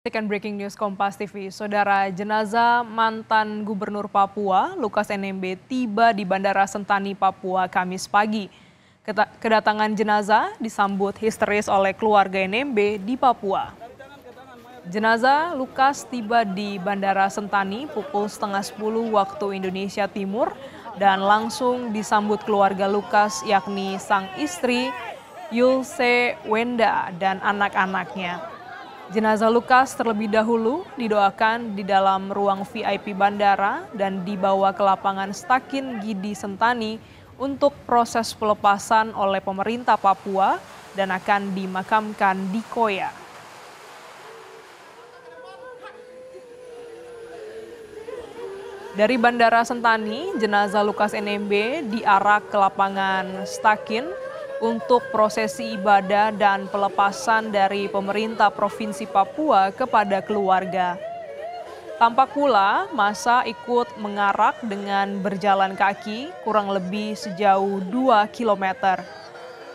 Saksikan breaking news Kompas TV. Saudara, jenazah mantan Gubernur Papua, Lukas NMB, tiba di Bandara Sentani, Papua, Kamis pagi. Kedatangan jenazah disambut histeris oleh keluarga NMB di Papua. Jenazah Lukas tiba di Bandara Sentani pukul setengah 10 waktu Indonesia Timur dan langsung disambut keluarga Lukas yakni sang istri Yulse Wenda dan anak-anaknya. Jenazah Lukas terlebih dahulu didoakan di dalam ruang VIP bandara dan dibawa ke lapangan Stakin Gidi Sentani untuk proses pelepasan oleh pemerintah Papua dan akan dimakamkan di Koya. Dari Bandara Sentani, jenazah Lukas NMB diarak ke lapangan Stakin untuk prosesi ibadah dan pelepasan dari pemerintah Provinsi Papua kepada keluarga. Tampak pula massa ikut mengarak dengan berjalan kaki kurang lebih sejauh 2 km.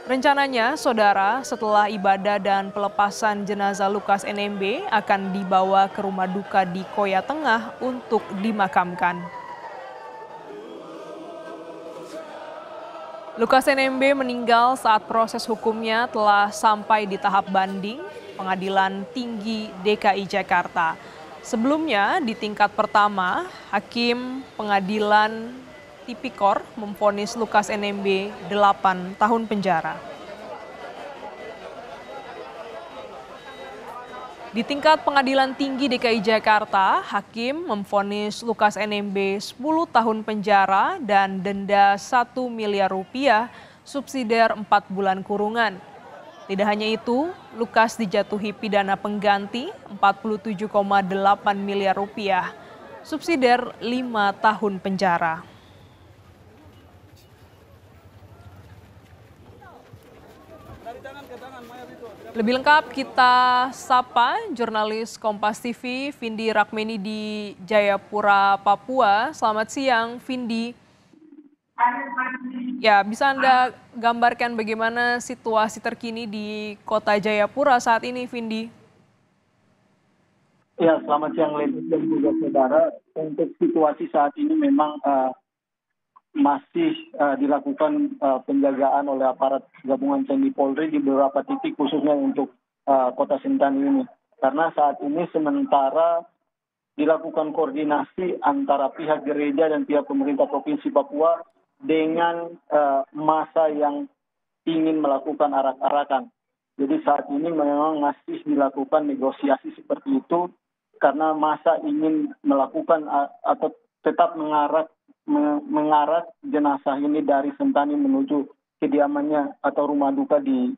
Rencananya, saudara, setelah ibadah dan pelepasan jenazah Lukas NMB akan dibawa ke rumah duka di Koya Tengah untuk dimakamkan. Lukas NMB meninggal saat proses hukumnya telah sampai di tahap banding Pengadilan Tinggi DKI Jakarta. Sebelumnya di tingkat pertama, Hakim Pengadilan Tipikor memvonis Lukas NMB 8 tahun penjara. Di tingkat Pengadilan Tinggi DKI Jakarta, Hakim memvonis Lukas NMB 10 tahun penjara dan denda 1 miliar rupiah, subsidiar 4 bulan kurungan. Tidak hanya itu, Lukas dijatuhi pidana pengganti 47,8 miliar rupiah, subsidiar 5 tahun penjara. Lebih lengkap kita sapa jurnalis Kompas TV Vindi Rakmeni di Jayapura, Papua. Selamat siang, Vindi. Ya, bisa Anda gambarkan bagaimana situasi terkini di Kota Jayapura saat ini, Vindi? Ya, selamat siang Lady dan juga saudara. Untuk situasi saat ini memang masih dilakukan penjagaan oleh aparat gabungan TNI Polri di beberapa titik khususnya untuk Kota Sentani ini. Karena saat ini sementara dilakukan koordinasi antara pihak gereja dan pihak pemerintah Provinsi Papua dengan massa yang ingin melakukan arak-arakan. Jadi saat ini memang masih dilakukan negosiasi seperti itu karena massa ingin melakukan atau tetap mengarak jenazah ini dari Sentani menuju kediamannya atau rumah duka di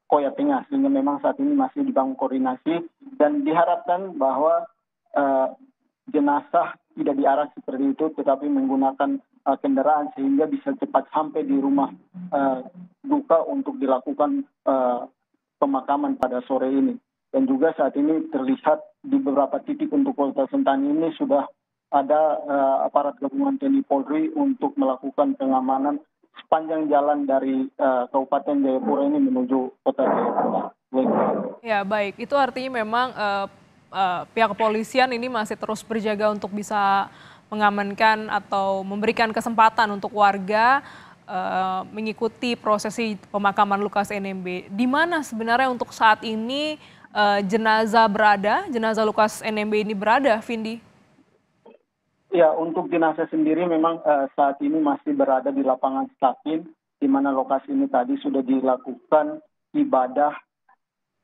Koya Tengah, sehingga memang saat ini masih dibangun koordinasi dan diharapkan bahwa jenazah tidak diarak seperti itu tetapi menggunakan kendaraan sehingga bisa cepat sampai di rumah duka untuk dilakukan pemakaman pada sore ini. Dan juga saat ini terlihat di beberapa titik untuk Kota Sentani ini sudah ada aparat gabungan TNI Polri untuk melakukan pengamanan sepanjang jalan dari Kabupaten Jayapura ini menuju Kota Jayapura. Ya, baik. Itu artinya memang pihak kepolisian ini masih terus berjaga untuk bisa mengamankan atau memberikan kesempatan untuk warga mengikuti prosesi pemakaman Lukas NMB. Di mana sebenarnya untuk saat ini jenazah Lukas NMB ini berada, Vindi? Ya, untuk jenazah sendiri memang saat ini masih berada di lapangan Stakin, di mana lokasi ini tadi sudah dilakukan ibadah,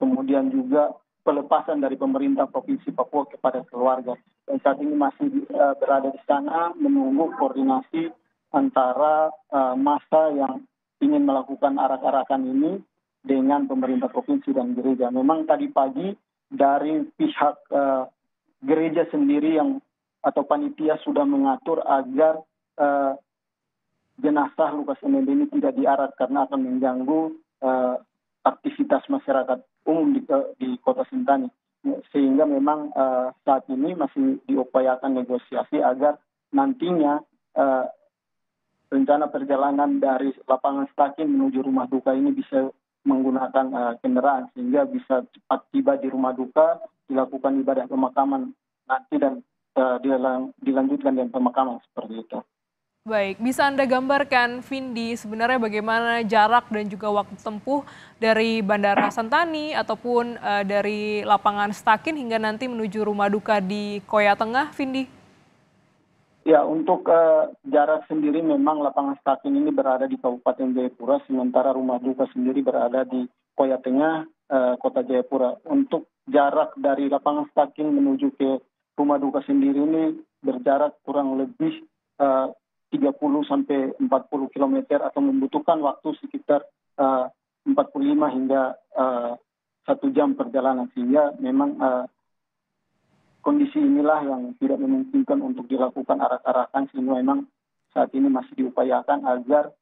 kemudian juga pelepasan dari pemerintah Provinsi Papua kepada keluarga. Dan saat ini masih berada di sana menunggu koordinasi antara massa yang ingin melakukan arak-arakan ini dengan pemerintah provinsi dan gereja. Memang tadi pagi dari pihak gereja sendiri atau panitia sudah mengatur agar jenazah Lukas NMB ini tidak diarak karena akan mengganggu aktivitas masyarakat umum di Kota Sentani. Sehingga memang saat ini masih diupayakan negosiasi agar nantinya rencana perjalanan dari lapangan Stakin menuju rumah duka ini bisa menggunakan kendaraan sehingga bisa cepat tiba di rumah duka dilakukan ibadah pemakaman nanti dan dilanjutkan dengan pemakaman seperti itu. Baik, bisa Anda gambarkan, Vindi, sebenarnya bagaimana jarak dan juga waktu tempuh dari Bandara Sentani ataupun dari lapangan Stakin hingga nanti menuju rumah duka di Koya Tengah, Vindi? Ya, untuk jarak sendiri memang lapangan Stakin ini berada di Kabupaten Jayapura, sementara rumah duka sendiri berada di Koya Tengah, Kota Jayapura. Untuk jarak dari lapangan Stakin menuju ke rumah duka sendiri ini berjarak kurang lebih 30 sampai 40 kilometer atau membutuhkan waktu sekitar 45 hingga 1 jam perjalanan, sehingga memang kondisi inilah yang tidak memungkinkan untuk dilakukan arak-arakan, sehingga memang saat ini masih diupayakan agar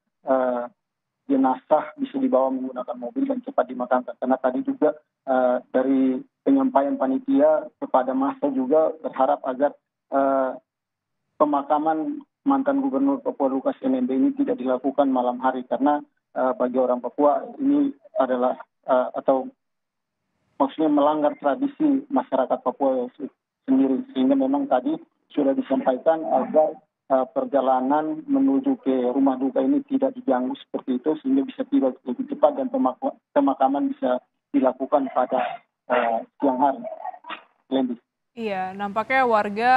jenazah bisa dibawa menggunakan mobil dan cepat dimakamkan. Karena tadi juga dari penyampaian panitia kepada massa juga berharap agar pemakaman mantan Gubernur Papua Lukas NMB ini tidak dilakukan malam hari, karena bagi orang Papua ini adalah atau maksudnya melanggar tradisi masyarakat Papua sendiri, sehingga memang tadi sudah disampaikan agar perjalanan menuju ke rumah duka ini tidak diganggu seperti itu, sehingga bisa tiba lebih cepat dan pemakaman bisa dilakukan pada siang hari. Lendi. Iya, nampaknya warga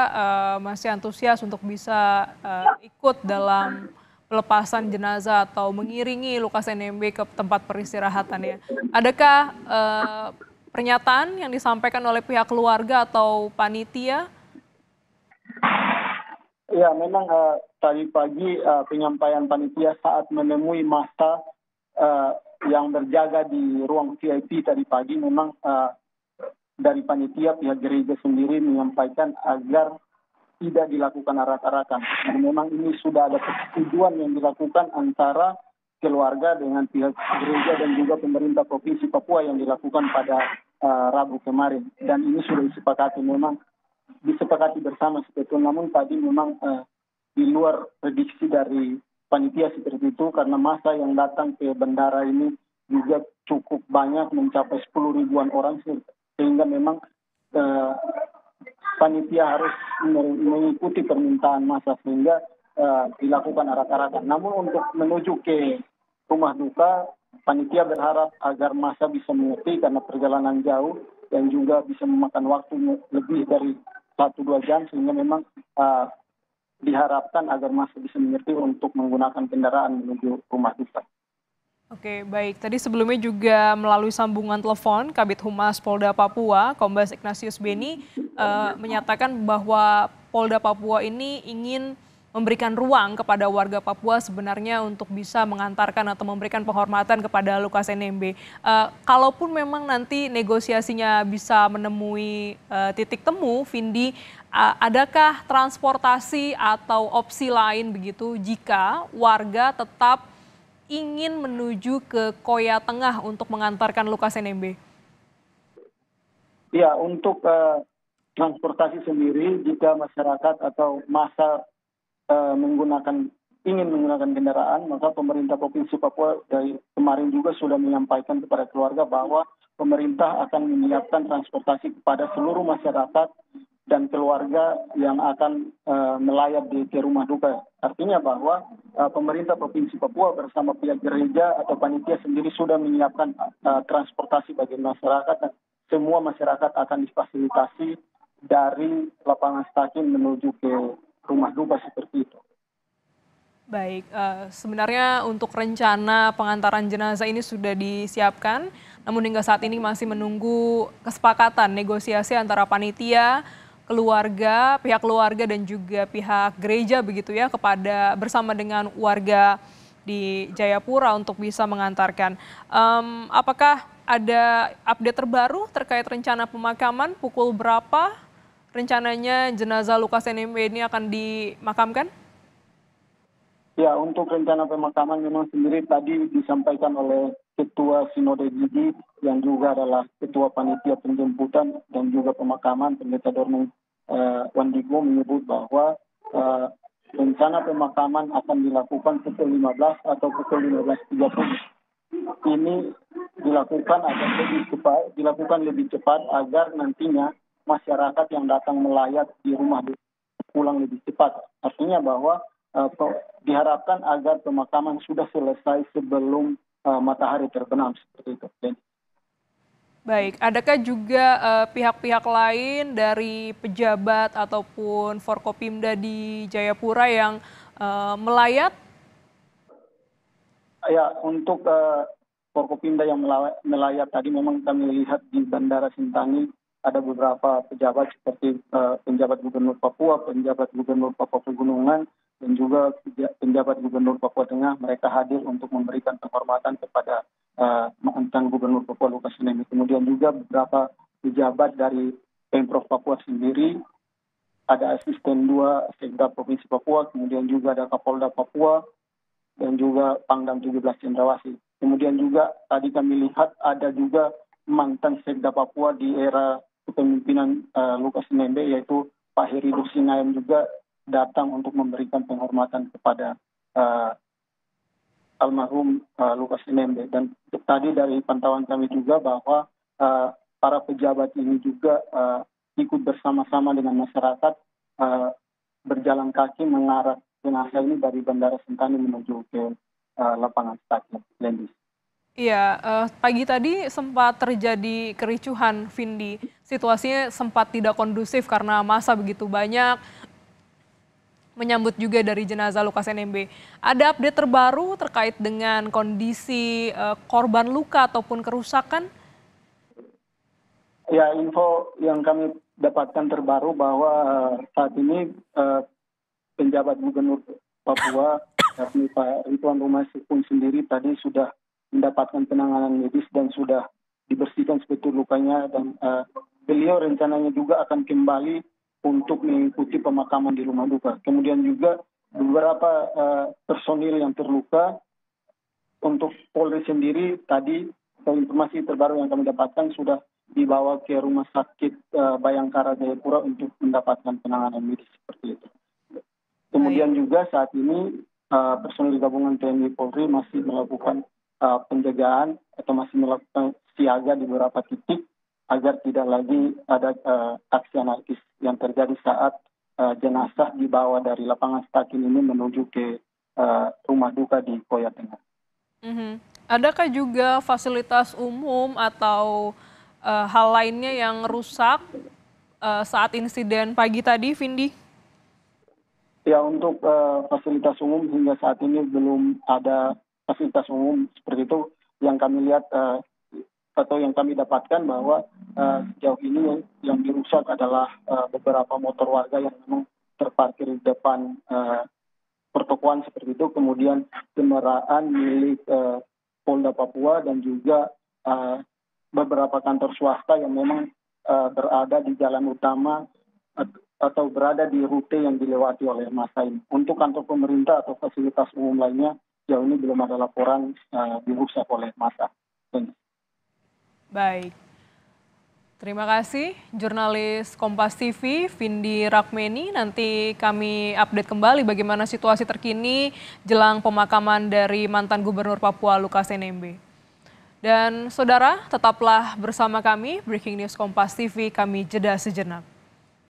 masih antusias untuk bisa ikut dalam pelepasan jenazah atau mengiringi Lukas NMB ke tempat peristirahatan ya. Adakah pernyataan yang disampaikan oleh pihak keluarga atau panitia? Ya, memang tadi pagi penyampaian panitia saat menemui massa yang berjaga di ruang VIP tadi pagi, memang dari panitia pihak gereja sendiri menyampaikan agar tidak dilakukan arak-arakan. Dan memang ini sudah ada persetujuan yang dilakukan antara keluarga dengan pihak gereja dan juga pemerintah Provinsi Papua yang dilakukan pada Rabu kemarin. Dan ini sudah disepakati bersama seperti itu. Namun tadi memang di luar prediksi dari panitia seperti itu, karena massa yang datang ke bandara ini juga cukup banyak, mencapai 10 ribuan orang, sehingga memang panitia harus mengikuti permintaan massa sehingga dilakukan arak-arakan. Namun untuk menuju ke rumah duka, panitia berharap agar massa bisa mengerti karena perjalanan jauh dan juga bisa memakan waktu lebih dari 1-2 jam, sehingga memang diharapkan agar massa bisa mengerti untuk menggunakan kendaraan menuju rumah duka. Oke, baik. Tadi sebelumnya juga melalui sambungan telepon, Kabid Humas Polda Papua, Kombes Ignatius Beni, menyatakan bahwa Polda Papua ini ingin memberikan ruang kepada warga Papua sebenarnya untuk bisa mengantarkan atau memberikan penghormatan kepada Lukas NMB. Kalaupun memang nanti negosiasinya bisa menemui titik temu, Vindi, adakah transportasi atau opsi lain begitu jika warga tetap ingin menuju ke Koya Tengah untuk mengantarkan Lukas NMB? Ya, untuk transportasi sendiri, jika masyarakat atau massa ingin menggunakan kendaraan, maka pemerintah Provinsi Papua dari kemarin juga sudah menyampaikan kepada keluarga bahwa pemerintah akan menyiapkan transportasi kepada seluruh masyarakat dan keluarga yang akan melayat di rumah duka. Artinya bahwa pemerintah Provinsi Papua bersama pihak gereja atau panitia sendiri sudah menyiapkan transportasi bagi masyarakat, dan semua masyarakat akan difasilitasi dari lapangan Stakin menuju ke rumah duka seperti itu. Baik, sebenarnya untuk rencana pengantaran jenazah ini sudah disiapkan, namun hingga saat ini masih menunggu kesepakatan negosiasi antara panitia, pihak keluarga dan juga pihak gereja begitu ya, bersama dengan warga di Jayapura untuk bisa mengantarkan. Apakah ada update terbaru terkait rencana pemakaman, pukul berapa rencananya jenazah Lukas NMB ini akan dimakamkan? Ya, untuk rencana pemakaman memang sendiri tadi disampaikan oleh Ketua Sinode Gigi yang juga adalah Ketua Panitia Penjemputan dan juga Pemakaman, Pendeta Dormen Wandigo, menyebut bahwa rencana pemakaman akan dilakukan pukul 15 atau pukul 15.30. Ini dilakukan lebih cepat agar nantinya masyarakat yang datang melayat di rumah pulang lebih cepat. Artinya bahwa diharapkan agar pemakaman sudah selesai sebelum matahari terbenam seperti itu. Baik, adakah juga pihak-pihak lain dari pejabat ataupun Forkopimda di Jayapura yang melayat? Ya, untuk Forkopimda yang melayat tadi memang kami lihat di Bandara Sentani ada beberapa pejabat seperti penjabat Gubernur Papua, penjabat Gubernur Papua Pegunungan, dan juga penjabat Gubernur Papua Tengah. Mereka hadir untuk memberikan penghormatan kepada mantan Gubernur Papua Lukas NMB. Kemudian juga beberapa pejabat dari Pemprov Papua sendiri, ada asisten 2 Sekda Provinsi Papua, kemudian juga ada Kapolda Papua, dan juga Pangdam 17 Cendrawasih. Kemudian juga tadi kami lihat ada juga mantan Sekda Papua di era kepemimpinan Lukas NMB, yaitu Pak Heri Dusinayan juga datang untuk memberikan penghormatan kepada almarhum Lukas NMB. Dan tadi dari pantauan kami juga bahwa para pejabat ini juga ikut bersama-sama dengan masyarakat berjalan kaki mengarah jenazah ini dari Bandara Sentani menuju ke lapangan stadion Lendis. Iya, pagi tadi sempat terjadi kericuhan, Vindi. Situasinya sempat tidak kondusif karena massa begitu banyak menyambut juga dari jenazah Lukas NMB. Ada update terbaru terkait dengan kondisi korban luka ataupun kerusakan? Ya, info yang kami dapatkan terbaru bahwa saat ini penjabat Gubernur Papua, yakni Pak Ridwan Rumaisi pun sendiri tadi sudah mendapatkan penanganan medis dan sudah dibersihkan sebetul lukanya, dan beliau rencananya juga akan kembali untuk mengikuti pemakaman di rumah duka. Kemudian juga beberapa personil yang terluka. Untuk Polri sendiri tadi informasi terbaru yang kami dapatkan sudah dibawa ke rumah sakit Bayangkara Jayapura untuk mendapatkan penanganan medis seperti itu. Kemudian juga saat ini personil gabungan TNI Polri masih melakukan penjagaan atau masih melakukan siaga di beberapa titik agar tidak lagi ada aksi anarkis yang terjadi saat jenazah dibawa dari lapangan stadion ini menuju ke rumah duka di Koya Tengah. Adakah juga fasilitas umum atau hal lainnya yang rusak saat insiden pagi tadi, Vindi? Ya, untuk fasilitas umum hingga saat ini belum ada fasilitas umum seperti itu. Yang kami lihat atau yang kami dapatkan bahwa sejauh ini yang dirusak adalah beberapa motor warga yang memang terparkir di depan pertokoan seperti itu, kemudian kendaraan milik Polda Papua dan juga beberapa kantor swasta yang memang berada di jalan utama atau berada di rute yang dilewati oleh massa ini. Untuk kantor pemerintah atau fasilitas umum lainnya, sejauh ini belum ada laporan dirusak oleh massa. Baik. Terima kasih jurnalis Kompas TV Vindi Rakmeni. Nanti kami update kembali bagaimana situasi terkini jelang pemakaman dari mantan Gubernur Papua Lukas NMB. Dan saudara, tetaplah bersama kami, Breaking News Kompas TV, kami jeda sejenak.